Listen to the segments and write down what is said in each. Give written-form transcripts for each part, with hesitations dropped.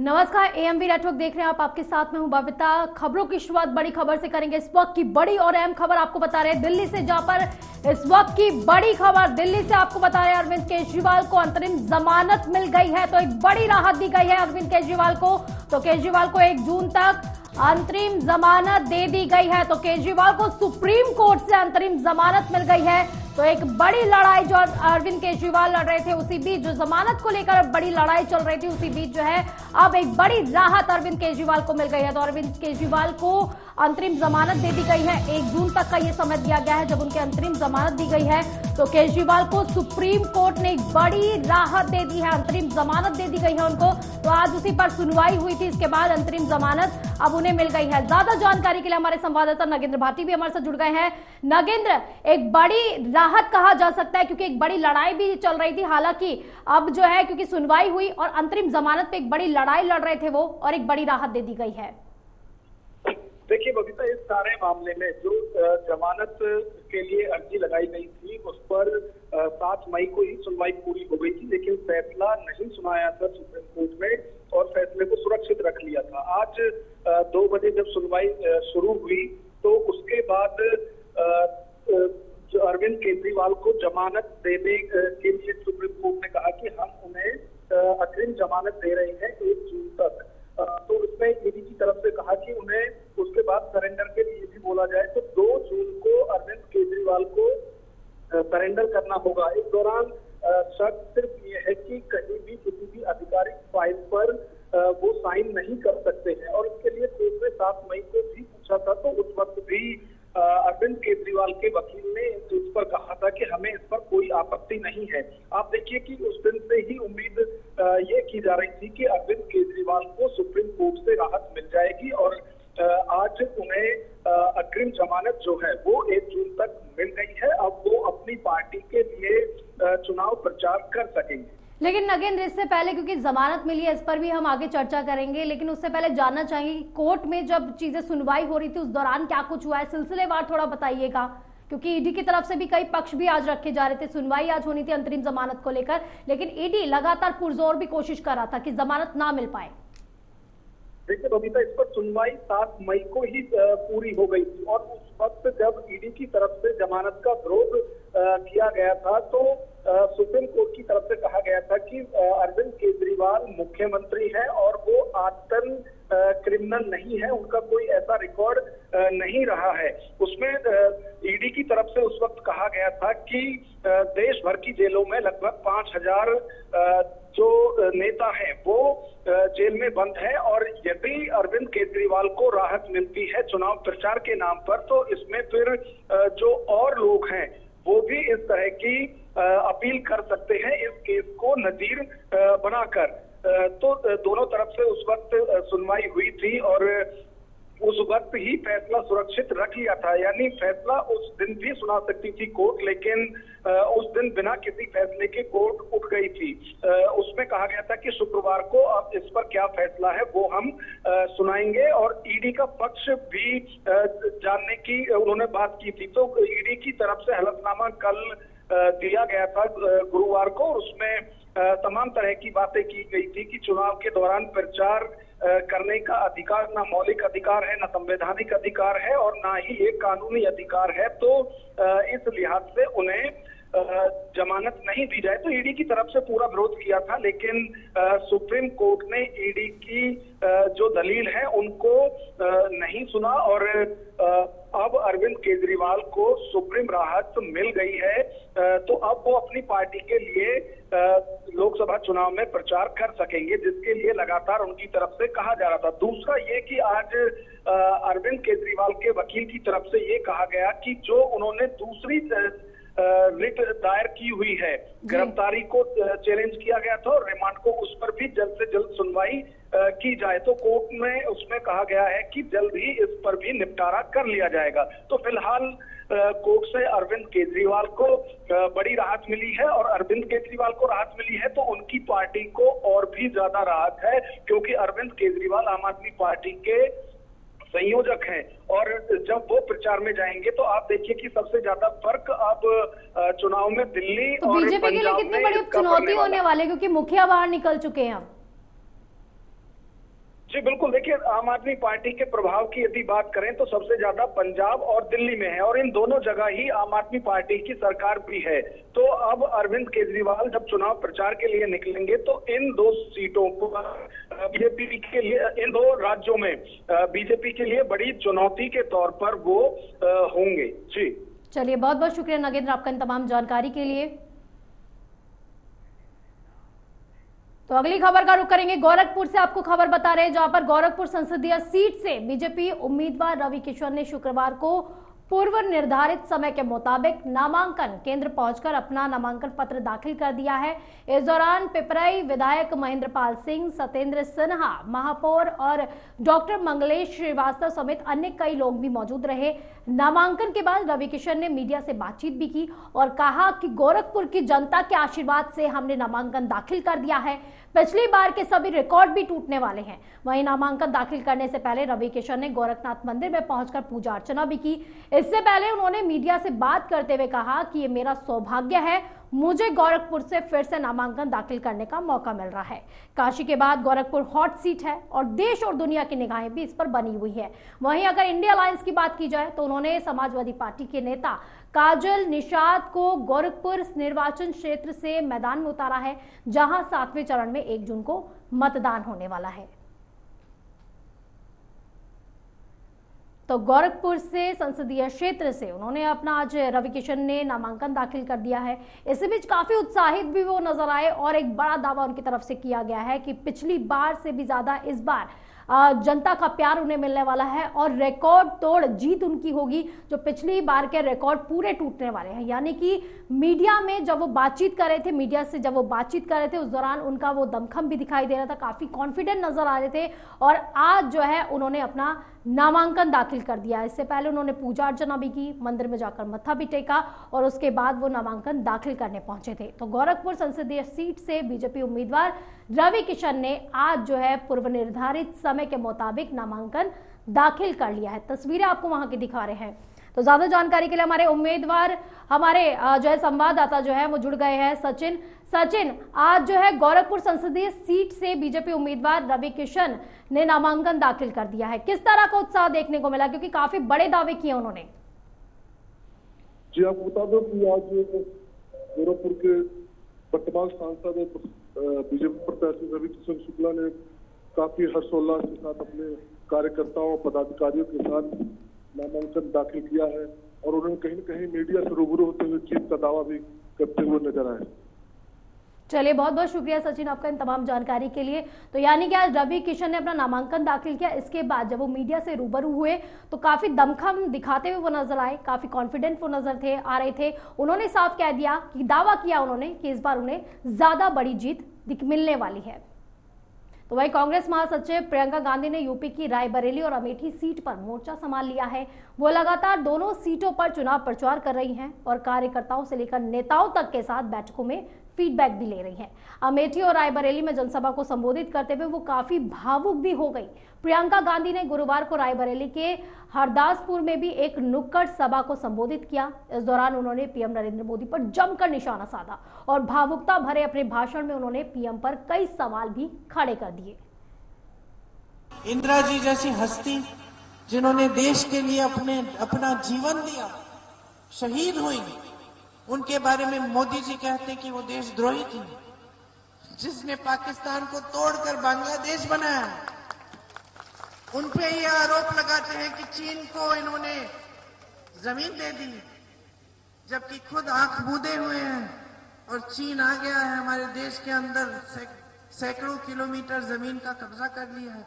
नमस्कार, AMV network देख रहे हैं आप। आपके साथ में हूं बबीता। खबरों की शुरुआत बड़ी खबर से करेंगे। इस वक्त की बड़ी और अहम खबर आपको बता रहे हैं दिल्ली से, जहां पर इस वक्त की बड़ी खबर दिल्ली से आपको बता रहे हैं अरविंद केजरीवाल को अंतरिम जमानत मिल गई है। तो एक बड़ी राहत दी गई है अरविंद केजरीवाल को। तो केजरीवाल को 1 जून तक अंतरिम जमानत दे दी गई है। तो केजरीवाल को सुप्रीम कोर्ट से अंतरिम जमानत मिल गई है। तो एक बड़ी लड़ाई जो अरविंद केजरीवाल लड़ रहे थे, उसी बीच जो जमानत को लेकर बड़ी लड़ाई चल रही थी, उसी बीच जो है अब एक बड़ी राहत अरविंद केजरीवाल को मिल गई है। तो अरविंद केजरीवाल को अंतरिम जमानत दे दी गई है। 1 जून तक का यह समय दिया गया है जब उनकी अंतरिम जमानत दी गई है। तो केजरीवाल को सुप्रीम कोर्ट ने एक बड़ी राहत दे दी है, अंतरिम जमानत दे दी गई है उनको। तो आज उसी पर सुनवाई हुई थी, इसके बाद अंतरिम जमानत अब उन्हें मिल गई है। ज्यादा जानकारी के लिए हमारे संवाददाता नगेंद्र भाटी भी हमारे साथ जुड़ गए हैं। नगेंद्र, एक बड़ी राहत कहा जा सकता है क्योंकि एक बड़ी लड़ाई भी चल रही थी। हालांकि अब जो है क्योंकि सुनवाई हुई और अंतरिम जमानत पे एक बड़ी लड़ाई लड़ रहे थे वो, और एक बड़ी राहत दे दी गई है। देखिए बबीता, इस सारे मामले में जो जमानत के लिए अर्जी लगाई गई थी उस पर 7 मई को ही सुनवाई पूरी हो गई थी, लेकिन फैसला नहीं सुनाया था सुप्रीम कोर्ट में और फैसले को सुरक्षित रख लिया था। आज 2 बजे जब सुनवाई शुरू हुई तो उसके बाद अरविंद केजरीवाल को जमानत देने के लिए सुप्रीम कोर्ट ने कहा कि हम उन्हें अग्रिम जमानत दे रहे हैं 1 जून तक। तो इसमें ईडी की तरफ से कहा कि उन्हें उसके बाद सरेंडर के लिए भी बोला जाए। तो 2 जून को अरविंद केजरीवाल को सरेंडर करना होगा। इस दौरान शर्त सिर्फ ये है कि कहीं भी किसी भी आधिकारिक फाइल पर वो साइन नहीं कर सकते हैं, और इसके लिए कोर्ट ने 7 मई को भी पूछा था। तो उस वक्त भी अरविंद केजरीवाल के वकील ने इस पर कहा था कि हमें इस पर कोई आपत्ति नहीं है। आप देखिए कि उस दिन से ही उम्मीद ये की जा रही थी कि अरविंद केजरीवाल को सुप्रीम कोर्ट से राहत मिल जाएगी और आज उन्हें अग्रिम जमानत जो है वो 1 जून तक मिल गई है। अब वो अपनी पार्टी के लिए चुनाव प्रचार कर सकेंगे। लेकिन नगेंद्र, इससे पहले क्योंकि जमानत मिली है, इस पर भी हम आगे चर्चा करेंगे, लेकिन उससे पहले जानना चाहिए कोर्ट में जब चीजें सुनवाई हो रही थी उस दौरान क्या कुछ हुआ है, सिलसिलेवार थोड़ा बताइएगा। क्योंकि ईडी की तरफ से भी कई पक्ष भी आज रखे जा रहे थे। सुनवाई आज होनी थी अंतरिम जमानत को लेकर, लेकिन ईडी लगातार पुरजोर भी कोशिश कर रहा था कि जमानत ना मिल पाए। देखिए बबीता, इस पर सुनवाई 7 मई को ही पूरी हो गई थी और उस वक्त जब ईडी की तरफ से जमानत का विरोध किया गया था तो सुप्रीम कोर्ट की तरफ से कहा गया था कि अरविंद केजरीवाल मुख्यमंत्री है और वो आतन क्रिमिनल नहीं है, उनका कोई ऐसा रिकॉर्ड नहीं रहा है। उसमें ईडी की तरफ से उस वक्त कहा गया था कि देश भर की जेलों में लगभग 5000 जो नेता हैं वो जेल में बंद है, और यदि अरविंद केजरीवाल को राहत मिलती है चुनाव प्रचार के नाम पर तो इसमें फिर जो और लोग हैं वो भी इस तरह की अपील कर सकते हैं इस केस को नजीर बनाकर। तो दोनों तरफ से उस वक्त सुनवाई हुई थी और उस वक्त ही फैसला सुरक्षित रख लिया था। यानी फैसला उस दिन भी सुना सकती थी कोर्ट, लेकिन उस दिन बिना किसी फैसले के कोर्ट उठ गई थी। उसमें कहा गया था कि शुक्रवार को अब इस पर क्या फैसला है वो हम सुनाएंगे, और ईडी का पक्ष भी जानने की उन्होंने बात की थी। तो ईडी की तरफ से हलफनामा कल दिया गया था गुरुवार को, और उसमें तमाम तरह की बातें की गई थी कि चुनाव के दौरान प्रचार करने का अधिकार ना मौलिक अधिकार है, ना संवैधानिक अधिकार है और ना ही एक कानूनी अधिकार है। तो इस लिहाज से उन्हें जमानत नहीं दी जाए। तो ईडी की तरफ से पूरा विरोध किया था, लेकिन सुप्रीम कोर्ट ने ईडी की जो दलील है उनको नहीं सुना और अब अरविंद केजरीवाल को सुप्रीम राहत मिल गई है। तो अब वो अपनी पार्टी के लिए लोकसभा चुनाव में प्रचार कर सकेंगे, जिसके लिए लगातार उनकी तरफ से कहा जा रहा था। दूसरा ये कि आज अरविंद केजरीवाल के वकील की तरफ से ये कहा गया कि जो उन्होंने दूसरी रिट दायर की हुई है, गिरफ्तारी को चैलेंज किया गया था और रिमांड को, उस पर भी जल्द से जल्द सुनवाई की जाए। तो कोर्ट में उसमें कहा गया है कि जल्द ही इस पर भी निपटारा कर लिया जाएगा। तो फिलहाल कोर्ट से अरविंद केजरीवाल को बड़ी राहत मिली है, और अरविंद केजरीवाल को राहत मिली है तो उनकी पार्टी को और भी ज्यादा राहत है, क्योंकि अरविंद केजरीवाल आम आदमी पार्टी के संयोजक हैं और जब वो प्रचार में जाएंगे तो आप देखिए कि सबसे ज्यादा फर्क अब चुनाव में दिल्ली तो और बीजेपी के लिए कितनी बड़ी चुनौती होने वाली है, क्योंकि मुखिया बाहर निकल चुके हैं। जी बिल्कुल, देखिए आम आदमी पार्टी के प्रभाव की यदि बात करें तो सबसे ज्यादा पंजाब और दिल्ली में है और इन दोनों जगह ही आम आदमी पार्टी की सरकार भी है। तो अब अरविंद केजरीवाल जब चुनाव प्रचार के लिए निकलेंगे तो इन दो सीटों पर बीजेपी के लिए, इन दो राज्यों में बीजेपी के लिए बड़ी चुनौती के तौर पर वो होंगे। जी चलिए, बहुत बहुत शुक्रिया नागेंद्र आपका इन तमाम जानकारी के लिए। तो अगली खबर का रुख करेंगे गोरखपुर से। आपको खबर बता रहे हैं जहां पर गोरखपुर संसदीय सीट से बीजेपी उम्मीदवार रवि किशन ने शुक्रवार को पूर्व निर्धारित समय के मुताबिक नामांकन केंद्र पहुंचकर अपना नामांकन पत्र दाखिल कर दिया है। इस दौरान पिपराई विधायक महेंद्रपाल सिंह, सत्येंद्र सिन्हा, महापौर और डॉक्टर मंगलेश श्रीवास्तव समेत अन्य कई लोग भी मौजूद रहे। नामांकन के बाद रवि किशन ने मीडिया से बातचीत भी की और कहा कि गोरखपुर की जनता के आशीर्वाद से हमने नामांकन दाखिल कर दिया है। पिछली बार के सभी रिकॉर्ड भी टूटने वाले हैं। वहीं नामांकन दाखिल करने से पहले रवि किशन ने गोरखनाथ मंदिर में पहुंचकर पूजा अर्चना भी की। इससे पहले उन्होंने मीडिया से बात करते हुए कहा कि ये मेरा सौभाग्य है, मुझे गोरखपुर से फिर से नामांकन दाखिल करने का मौका मिल रहा है। काशी के बाद गोरखपुर हॉट सीट है और देश और दुनिया की निगाहें भी इस पर बनी हुई है। वहीं अगर इंडिया अलायंस की बात की जाए तो उन्होंने समाजवादी पार्टी के नेता काजल निषाद को गोरखपुर निर्वाचन क्षेत्र से मैदान में उतारा है, जहां 7वें चरण में 1 जून को मतदान होने वाला है। तो गोरखपुर से संसदीय क्षेत्र से उन्होंने अपना आज रवि किशन ने नामांकन दाखिल कर दिया है। इसी बीच काफी उत्साहित भी वो नजर आए और एक बड़ा दावा उनकी तरफ से किया गया है कि पिछली बार से भी ज्यादा इस बार जनता का प्यार उन्हें मिलने वाला है और रिकॉर्ड तोड़ जीत उनकी होगी। जो पिछली बार के रिकॉर्ड पूरे टूटने वाले हैं, यानी कि मीडिया में जब वो बातचीत कर रहे थे, मीडिया से जब वो बातचीत कर रहे थे उस दौरान उनका वो दमखम भी दिखाई दे रहा था, काफी कॉन्फिडेंट नजर आ रहे थे। और आज जो है उन्होंने अपना नामांकन दाखिल कर दिया। इससे पहले उन्होंने पूजा अर्चना भी की, मंदिर में जाकर मत्था भी टेका और उसके बाद वो नामांकन दाखिल करने पहुंचे थे। तो गोरखपुर संसदीय सीट से बीजेपी उम्मीदवार रवि किशन ने आज जो है पूर्व निर्धारित समय के मुताबिक नामांकन दाखिल कर लिया है। तस्वीरें आपको वहां की दिखा रहे हैं। तो ज्यादा जानकारी के लिए हमारे उम्मीदवार, हमारे जो है संवाददाता जो है वो जुड़ गए हैं। सचिन, आज जो है गोरखपुर संसदीय सीट से बीजेपी उम्मीदवार रवि किशन ने नामांकन दाखिल कर दिया है। किस तरह का उत्साह देखने को मिला, क्योंकि काफी बड़े दावे किए उन्होंने? जी आपको बता दो कि आज गोरखपुर के वर्तमान सांसद बीजेपी प्रत्याशी रवि किशन शुक्ला ने काफी हर्षोल्लास के साथ अपने कार्यकर्ताओं पदाधिकारियों के साथ नामांकन दाखिल किया है और उन्होंने कहीं न कहीं मीडिया से रूबरू होते हुए जीत का दावा भी करते हुए नजर आए। चलिए, बहुत बहुत शुक्रिया सचिन आपका इन तमाम जानकारी के लिए। तो यानी कि आज रवि किशन ने अपना नामांकन दाखिल किया। इसके बाद जब वो मीडिया से रूबरू हुए तो काफी दमखम दिखाते हुए वो नजर आए, काफी कॉन्फिडेंट वो नजर आ रहे थे। उन्होंने साफ कह दिया कि दावा किया उन्होंने कि इस बार उन्हें ज्यादा बड़ी जीत मिलने वाली है। तो वही कांग्रेस महासचिव प्रियंका गांधी ने यूपी की रायबरेली और अमेठी सीट पर मोर्चा संभाल लिया है। वो लगातार दोनों सीटों पर चुनाव प्रचार कर रही हैं और कार्यकर्ताओं से लेकर नेताओं तक के साथ बैठकों में फीडबैक भी ले रही हैं। अमेठी और रायबरेली में जनसभा को संबोधित करते हुए वो काफी भावुक भी हो गई। प्रियंका गांधी ने गुरुवार को रायबरेली के हरदासपुर में भी एक नुक्कड़ सभा को संबोधित किया। इस दौरान उन्होंने पीएम नरेंद्र मोदी पर जमकर निशाना साधा और भावुकता भरे अपने भाषण में उन्होंने पीएम पर कई सवाल भी खड़े कर दिए। इंदिरा जी जैसी हस्ती जिन्होंने देश के लिए अपना जीवन दिया, शहीद हुई, उनके बारे में मोदी जी कहते कि वो देशद्रोही थी, जिसने पाकिस्तान को तोड़कर बांग्लादेश बनाया। उन पे ये आरोप लगाते हैं कि चीन को इन्होंने जमीन दे दी, जबकि खुद आंख मूंदे हुए हैं और चीन आ गया है हमारे देश के अंदर, सैकड़ों किलोमीटर जमीन का कब्जा कर लिया है।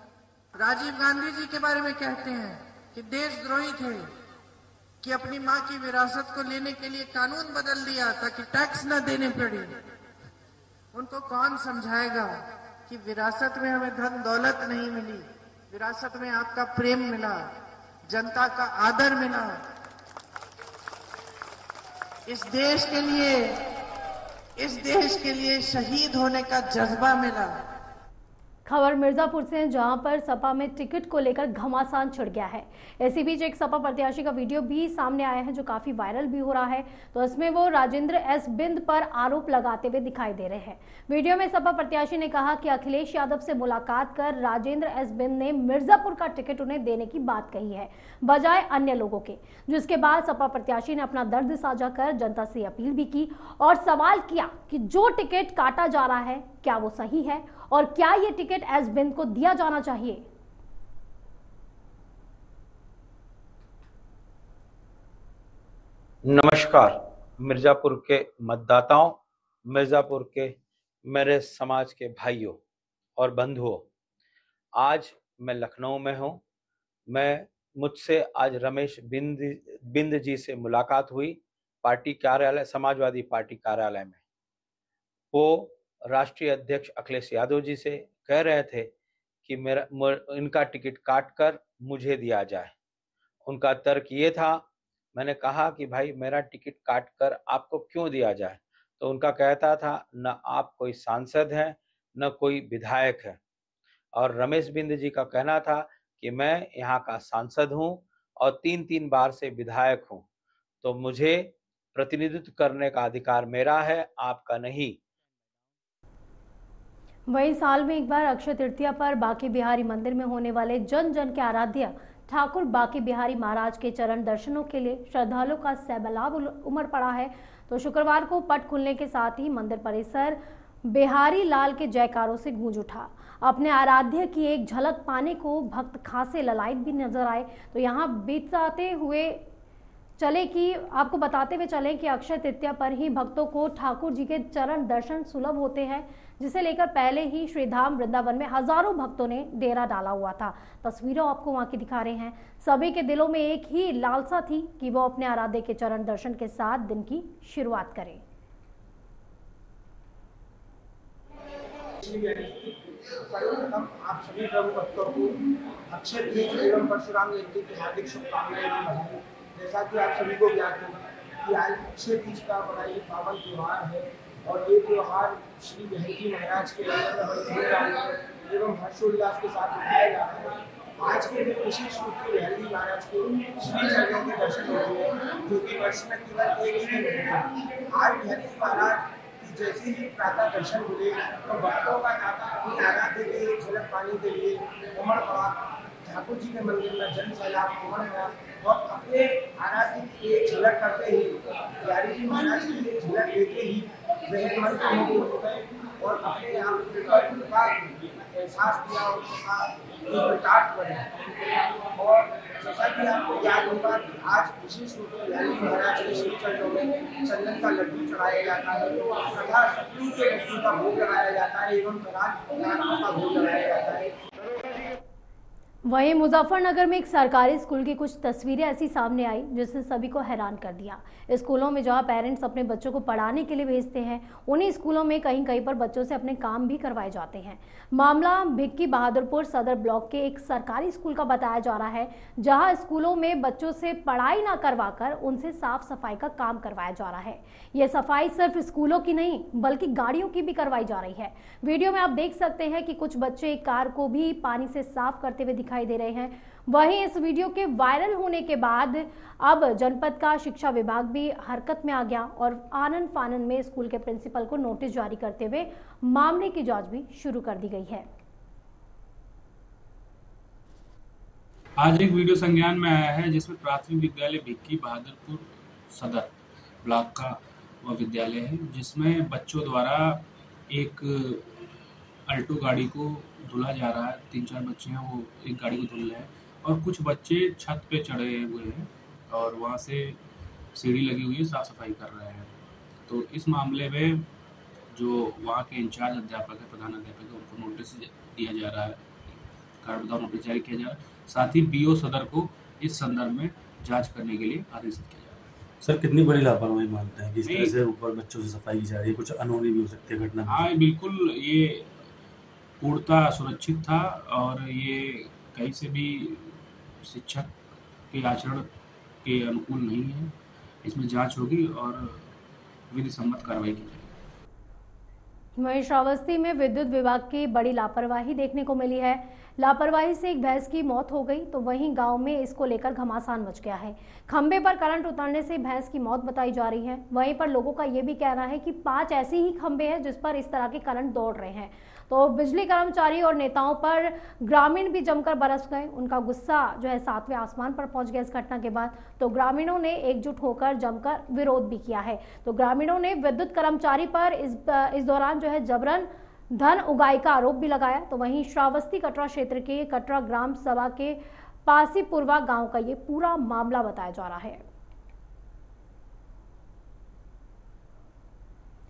राजीव गांधी जी के बारे में कहते हैं कि देशद्रोही थे, कि अपनी मां की विरासत को लेने के लिए कानून बदल दिया ताकि टैक्स न देने पड़े। उनको कौन समझाएगा कि विरासत में हमें धन दौलत नहीं मिली, विरासत में आपका प्रेम मिला, जनता का आदर मिला, इस देश के लिए शहीद होने का जज्बा मिला। खबर मिर्जापुर से है, जहां पर सपा में टिकट को लेकर घमासान छिड़ गया है। इसी बीच एक सपा प्रत्याशी का वीडियो भी सामने आया है जो काफी वायरल भी हो रहा है। तो इसमें वो राजेंद्र एस बिंद पर आरोप लगाते हुए दिखाई दे रहे हैं। वीडियो में सपा प्रत्याशी ने कहा कि अखिलेश यादव से मुलाकात कर राजेंद्र एस बिंद ने मिर्जापुर का टिकट उन्हें देने की बात कही है बजाय अन्य लोगों के, जिसके बाद सपा प्रत्याशी ने अपना दर्द साझा कर जनता से अपील भी की और सवाल किया कि जो टिकट काटा जा रहा है क्या वो सही है और क्या ये टिकट एस बिंद को दिया जाना चाहिए। नमस्कार मिर्जापुर के मतदाताओं, मिर्जापुर के मेरे समाज के भाइयों और बंधुओं, आज मैं लखनऊ में हूं। मुझसे आज रमेश बिंद जी से मुलाकात हुई पार्टी कार्यालय, समाजवादी पार्टी कार्यालय में। वो राष्ट्रीय अध्यक्ष अखिलेश यादव जी से कह रहे थे कि इनका टिकट काटकर मुझे दिया जाए। उनका तर्क ये था, मैंने कहा कि भाई मेरा टिकट काटकर आपको क्यों दिया जाए, तो उनका कहता था न आप कोई सांसद हैं न कोई विधायक है। और रमेश बिंद जी का कहना था कि मैं यहाँ का सांसद हूँ और 3 बार से विधायक हूँ, तो मुझे प्रतिनिधित्व करने का अधिकार मेरा है, आपका नहीं। वहीं साल में एक बार अक्षय तृतीया पर बांके बिहारी मंदिर में होने वाले जन जन के आराध्य ठाकुर बांके बिहारी महाराज के चरण दर्शनों के लिए श्रद्धालुओं का सैलाब उमड़ पड़ा है। तो शुक्रवार को पट खुलने के साथ ही मंदिर परिसर बिहारी लाल के जयकारों से गूंज उठा। अपने आराध्य की एक झलक पाने को भक्त खासे ललायत भी नजर आए। तो यहाँ बीताते हुए चले कि आपको बताते हुए चले कि अक्षय तृतीया पर ही भक्तों को ठाकुर जी के चरण दर्शन सुलभ होते हैं, जिसे लेकर पहले ही श्रीधाम वृंदावन में हजारों भक्तों ने डेरा डाला हुआ था। तस्वीरें आपको वहां की दिखा रहे हैं। सभी के दिलों में एक ही लालसा थी कि वो अपने आराध्य के चरण दर्शन के साथ दिन की शुरुआत करें। सर्वप्रथम आप सभी प्रभु भक्तों को अक्षय तृतीया एवं परशुराम जयंती की हार्दिक शुभकामनाएं। जैसा कि आप सभी को ज्ञात है कि आज अक्षय तृतीया का बड़ा ही पावन त्योहार है और ये त्योहार श्री बिहारी जी महाराज के एवं हर्षोल्लास के साथ मनाया जाता है। आज के दिन विशेष रूप से बिहारी जी महाराज के श्री चरणों के दर्शन होते हैं, जो कि वर्ष में केवल एक ही दिन होता है। आज बिहारी जी महाराज जैसे ही प्रातः दर्शन मिले तो भक्तों का नाता अपनी आराध्य के एक झलक पाने के लिए उमड़ पड़ा। ठाकुर जी के मंदिर में जन सैलाब उमड़ गया और अपने आराध्य की एक झलक करते ही बिहारी जी महाराज की एक झलक लेते ही वह मंत्र हो गए और अपने आप का एहसास किया और प्रकाश बने। और जैसा कि आपको याद होगा कि आज विशेष रूप से बिहारी महाराज के श्री चरणों में चंदन का लड्डू चढ़ाया जाता है तथा सत्तू के लड्डू का भोग लगाया जाता है एवं का भोग लगाया जाता है। वहीं मुजफ्फरनगर में एक सरकारी स्कूल की कुछ तस्वीरें ऐसी सामने आई जिसने सभी को हैरान कर दिया। स्कूलों में जहां पेरेंट्स अपने बच्चों को पढ़ाने के लिए भेजते हैं, उन्हीं स्कूलों में कहीं पर बच्चों से अपने काम भी करवाए जाते हैं। मामला भिक्की बहादुरपुर सदर ब्लॉक के एक सरकारी स्कूल का बताया जा रहा है, जहां स्कूलों में बच्चों से पढ़ाई ना करवाकर उनसे साफ सफाई का काम करवाया जा रहा है। यह सफाई सिर्फ स्कूलों की नहीं बल्कि गाड़ियों की भी करवाई जा रही है। वीडियो में आप देख सकते हैं कि कुछ बच्चे एक कार को भी पानी से साफ करते हुए दिखाई दे रहे हैं। वहीं इस वीडियो के वायरल होने के बाद अब जनपद का शिक्षा विभाग भी हरकत में आ गया और आनन फानन में स्कूल के प्रिंसिपल को नोटिस जारी करते हुए मामले की जांच भी शुरू कर दी गई है। आज एक वीडियो संज्ञान में आया है जिसमें प्राथमिक विद्यालय भिक्की बहादुरपुर सदर ब्लॉक का वह विद्यालय है, जिसमें बच्चों द्वारा एक अल्टो गाड़ी को धुला जा रहा है। 3-4 बच्चे हैं, वो एक गाड़ी को धुल रहे हैं और कुछ बच्चे छत पे चढ़े हुए हैं और वहाँ से सीढ़ी लगी हुई है, साफ सफाई कर रहे हैं। तो इस मामले में जो वहाँ के इंचार्ज अध्यापक है, प्रधान अध्यापक है, उनको नोटिस दिया जा रहा है, कारण बताओ नोटिस जारी किया जा रहा है। साथ ही बीओ सदर को इस संदर्भ में जांच करने के लिए आदेशित किया जा रहा है। सर, कितनी बड़ी लापरवाही मानते हैं कि इस तरह से ऊपर बच्चों से सफाई की जा रही है? कुछ अनहोनी भी हो सकती है घटना। हाँ, बिल्कुल, ये पूर्णतः सुरक्षित था और ये कहीं से भी शिक्षक के आचरण के अनुकूल नहीं है। इसमें जांच होगी और विधि सम्मत कार्रवाई की जाएगी। वहीं श्रावस्ती में विद्युत विभाग की बड़ी लापरवाही देखने को मिली है। लापरवाही से एक भैंस की मौत हो गई तो वहीं गांव में इसको लेकर घमासान मच गया है। खंबे पर करंट उतरने से भैंस की मौत बताई जा रही है। वहीं पर लोगों का यह भी कहना है कि 5 ऐसे ही खंबे हैं जिस पर इस तरह के करंट दौड़ रहे हैं। तो बिजली कर्मचारी और नेताओं पर ग्रामीण भी जमकर बरस गए। उनका गुस्सा जो है 7वें आसमान पर पहुंच गया इस घटना के बाद। तो ग्रामीणों ने एकजुट होकर जमकर विरोध भी किया है। तो ग्रामीणों ने विद्युत कर्मचारी पर इस दौरान जो है जबरन धन उगाही का आरोप भी लगाया। तो वहीं श्रावस्ती कटरा क्षेत्र के कटरा ग्राम सभा के पासीपुरवा गांव का ये पूरा मामला बताया जा रहा है।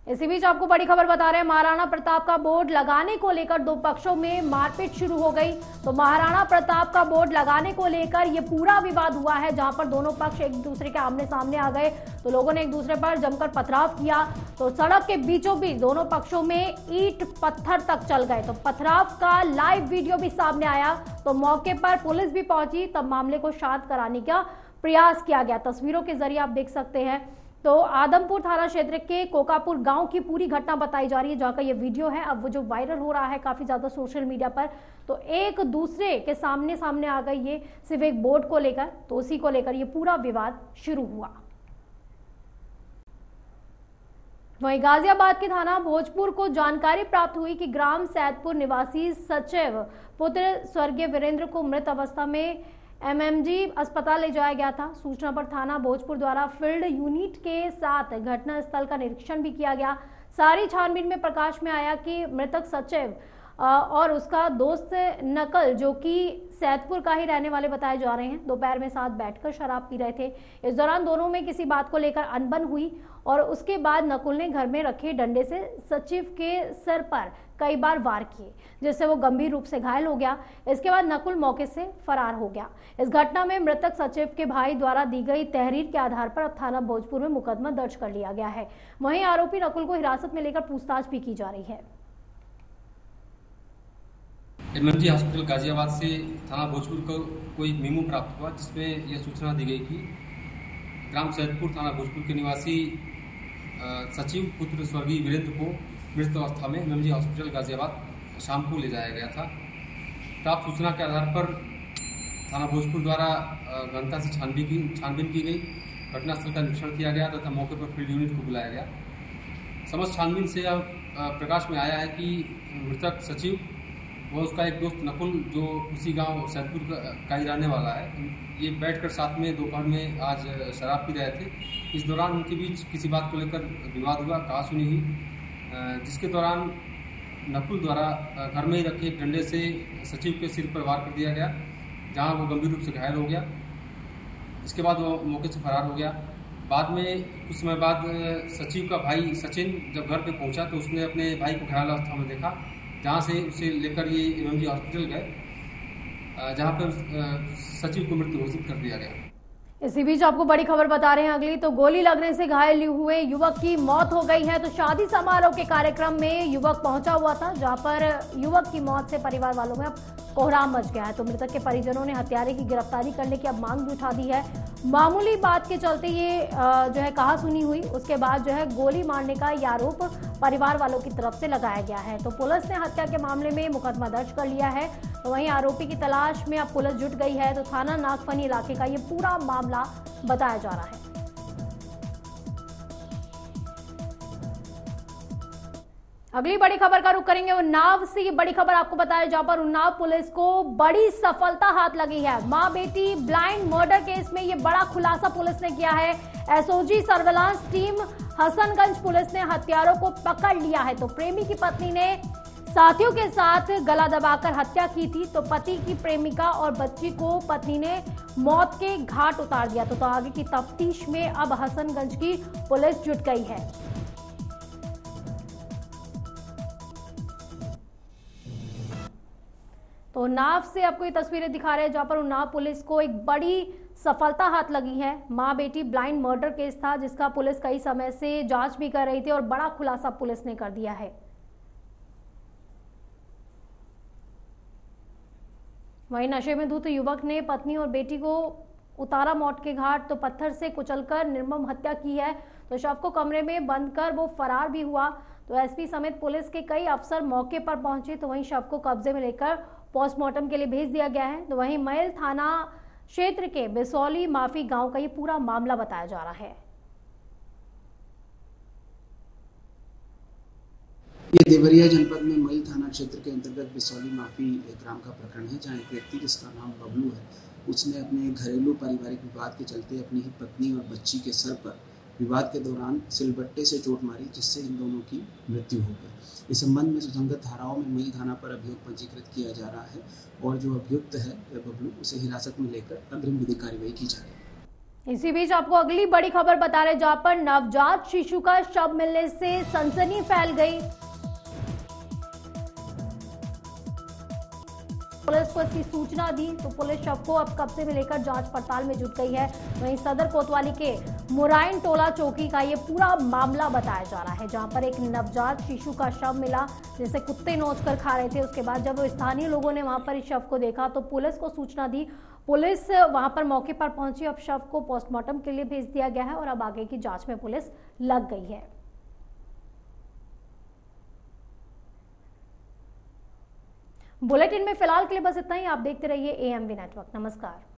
इसी बीच आपको बड़ी खबर बता रहे हैं, महाराणा प्रताप का बोर्ड लगाने को लेकर 2 पक्षों में मारपीट शुरू हो गई। तो महाराणा प्रताप का बोर्ड लगाने को लेकर ये पूरा विवाद हुआ है, जहां पर दोनों पक्ष एक दूसरे के आमने सामने आ गए। तो लोगों ने एक दूसरे पर जमकर पथराव किया। तो सड़क के बीचों बीच दोनों पक्षों में ईंट पत्थर तक चल गए। तो पथराव का लाइव वीडियो भी सामने आया। तो मौके पर पुलिस भी पहुंची, तब मामले को शांत कराने का प्रयास किया गया। तस्वीरों के जरिए आप देख सकते हैं। तो आदमपुर थाना क्षेत्र के कोकापुर गांव की पूरी घटना बताई जा रही है, जहां का ये वीडियो है अब वो जो वायरल हो रहा है काफी ज्यादा सोशल मीडिया पर। तो एक दूसरे के सामने आ गई ये सिर्फ एक बोर्ड को लेकर। तो उसी को लेकर ये पूरा विवाद शुरू हुआ। वहीं गाजियाबाद के थाना भोजपुर को जानकारी प्राप्त हुई कि ग्राम सैदपुर निवासी सचिव पुत्र स्वर्गीय वीरेंद्र को मृत अवस्था में एमएमजी अस्पताल ले जाया गया था। सूचना पर थाना भोजपुर द्वारा फील्ड यूनिट के साथ घटना स्थल का निरीक्षण भी किया गया। सारी छानबीन में प्रकाश में आया कि मृतक सचिव और उसका दोस्त नकल, जो कि सैदपुर का ही रहने वाले बताए जा रहे हैं, दोपहर में साथ बैठकर शराब पी रहे थे। इस दौरान दोनों में किसी बात को लेकर अनबन हुई और उसके बाद नकुल ने घर में रखे डंडे से सचिव के सर पर कई बार वार किए, जिससे वो गंभीर रूप से घायल हो गया। इसके बाद नकुल मौके से फरार हो गया। इस घटना में मृतक सचिव के भाई द्वारा दी गई तहरीर के आधार पर अब थाना भोजपुर में मुकदमा दर्ज कर लिया गया है। वहीं आरोपी नकुल को हिरासत में लेकर पूछताछ भी की जा रही है। एमएमजी हॉस्पिटल गाजियाबाद से थाना भोजपुर को कोई मेमो प्राप्त हुआ, जिसमें यह सूचना दी गई कि ग्राम सैदपुर थाना भोजपुर के निवासी सचिव पुत्र स्वर्गीय वीरेंद्र को मृत अवस्था में एमएमजी हॉस्पिटल गाजियाबाद शाम को ले जाया गया था। प्राप्त सूचना के आधार पर थाना भोजपुर द्वारा गहनता से छानबीन की गई। घटनास्थल का निरीक्षण किया गया तथा मौके पर फील्ड यूनिट को बुलाया गया। समस्त छानबीन से यह प्रकाश में आया है कि मृतक सचिव व उसका एक दोस्त नकुल, जो उसी गांव सैदपुर का ही रहने वाला है, ये बैठकर साथ में दोपहर में आज शराब पी रहे थे। इस दौरान उनके बीच किसी बात को लेकर विवाद हुआ, कहासुनी हुई, जिसके दौरान नकुल द्वारा घर में ही रखे एक डंडे से सचिव के सिर पर वार कर दिया गया, जहां वो गंभीर रूप से घायल हो गया। इसके बाद वो मौके से फरार हो गया। बाद में कुछ समय बाद सचिव का भाई सचिन जब घर पे पहुंचा तो उसने अपने भाई को घायल अवस्था में देखा, जहां से उसे लेकर ये एमएमजी हॉस्पिटल गए, जहां पर सचिव को मृत घोषित कर दिया गया। इसी बीच आपको बड़ी खबर बता रहे हैं अगली। तो गोली लगने से घायल हुए युवक की मौत हो गई है। तो शादी समारोह के कार्यक्रम में युवक पहुंचा हुआ था, जहां पर युवक की मौत से परिवार वालों में कोहराम मच गया है। तो मृतक के परिजनों ने हत्यारे की गिरफ्तारी करने की अब मांग भी उठा दी है। मामूली बात के चलते ये जो है कहासुनी हुई, उसके बाद जो है गोली मारने का ये आरोप परिवार वालों की तरफ से लगाया गया है। तो पुलिस ने हत्या के मामले में मुकदमा दर्ज कर लिया है। तो वहीं आरोपी की तलाश में अब पुलिस जुट गई है। तो थाना नागफनी इलाके का ये पूरा मामला बताया जा रहा है। अगली बड़ी खबर का रुख करेंगे उन्नाव से। ये बड़ी खबर आपको बताया, जहां पर उन्नाव पुलिस को बड़ी सफलता हाथ लगी है। मां बेटी ब्लाइंड मर्डर केस में ये बड़ा खुलासा पुलिस ने किया है। SOG surveillance team Hasanganj police ने हत्यारों को पकड़ लिया है। तो प्रेमी की पत्नी ने साथियों के साथ गला दबाकर हत्या की थी। तो पति की प्रेमिका और बच्ची को पत्नी ने मौत के घाट उतार दिया। तो आगे की तफ्तीश में अब हसनगंज की पुलिस जुट गई है। तो उन्नाव से आपको ये तस्वीरें दिखा रहे हैं, जहां पर उन्नाव पुलिस को एक बड़ी सफलता हाथ लगी है। मां बेटी ब्लाइंड मर्डर केस था, जिसका पुलिस कई समय से जांच भी कर रही थी और बड़ा खुलासा पुलिस ने कर दिया है। वहीं नशे में धुत युवक ने पत्नी और बेटी को उतारा मौत के घाट। तो पत्थर से कुचलकर निर्मम हत्या की है। तो शव को कमरे में बंद कर वो फरार भी हुआ। तो एसपी समेत पुलिस के कई अफसर मौके पर पहुंचे, तो वहीं शव को कब्जे में लेकर पोस्टमार्टम के लिए भेज दिया गया है। तो वहीं मैल थाना क्षेत्र के बिसौली माफी गांव का ये पूरा मामला बताया जा रहा है। ये देवरिया जनपद में मई थाना क्षेत्र के अंतर्गत बिसौली माफी ग्राम का प्रकरण है, जहां एक व्यक्ति जिसका नाम बबलू है, उसने अपने घरेलू पारिवारिक विवाद के चलते अपनी ही पत्नी और बच्ची के सर पर विवाद के दौरान सिलबट्टे से चोट मारी, जिससे इन दोनों की मृत्यु हो गई। इस संबंध में सुसंगत धाराओं में मई थाना पर अभियोग पंजीकृत किया जा रहा है और जो अभियुक्त है बबलू, उसे हिरासत में लेकर अग्रिम विधिक कार्रवाई की जा रही है। इसी बीच आपको अगली बड़ी खबर बता रहे, जहां पर नवजात शिशु का शव मिलने से सनसनी फैल गई। पुलिस को इसकी सूचना दी तो पुलिस शव को अब कब्जे में लेकर जांच पड़ताल में जुट गई है। वहीं सदर कोतवाली के मुराइन टोला चौकी का ये पूरा मामला बताया जा रहा है, जहां पर एक नवजात शिशु का शव मिला, जिसे कुत्ते नोच कर खा रहे थे। उसके बाद जब स्थानीय लोगों ने वहां पर इस शव को देखा तो पुलिस को सूचना दी। पुलिस वहां पर मौके पर पहुंची। अब शव को पोस्टमार्टम के लिए भेज दिया गया है और अब आगे की जांच में पुलिस लग गई है। बुलेटिन में फिलहाल के लिए बस इतना ही। आप देखते रहिए एएमवी नेटवर्क। नमस्कार।